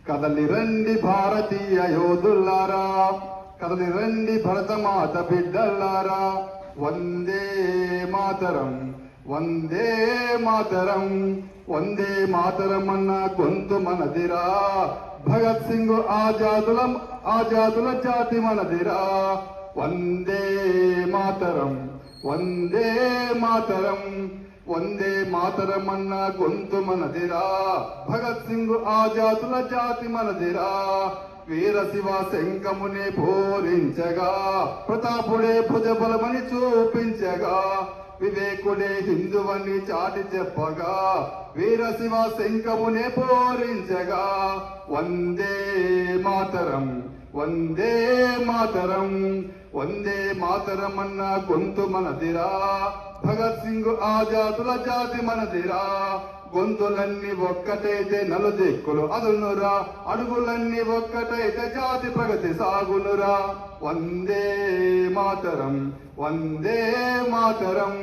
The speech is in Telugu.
కదలి రండి భారతీయ యోధులారా, కదలి రండి భరతమాత బిడ్డలారా. వందే మాతరం, వందే మాతరం, వందే మాతరం అన్న గొంతు మనదిరా. భగత్ సింగ్ ఆజాదుల జాతి మనదిరా. వందే మాతరం, వందే మాతరం, వందే మాతరం అన్న గొంతు మనదిరా. భగత్ సింగ్ ఆజాదుల జాతి మనదిరా. వీర శివ శంఖముని పూరించగా, ప్రతాపుడే భుజబలమని చూపించగా, వివేకుడే హిందువని చాటి చెప్పగా, వీర శివ శంఖమునే పూరించగా. వందే మాతరం, వందే మాతరం, వందే మాతరం అన్న గొంతు మనదిరా. భగత్ సింగ్ ఆజాదుల జాతి మనదిరా. గొంతులన్నీ ఒక్కటైతే నలుదిక్కులు అదునురా, అడుగులన్నీ ఒక్కటైతే జాతి ప్రగతి సాగునురా. వందే మాతరం, వందే మాతరం.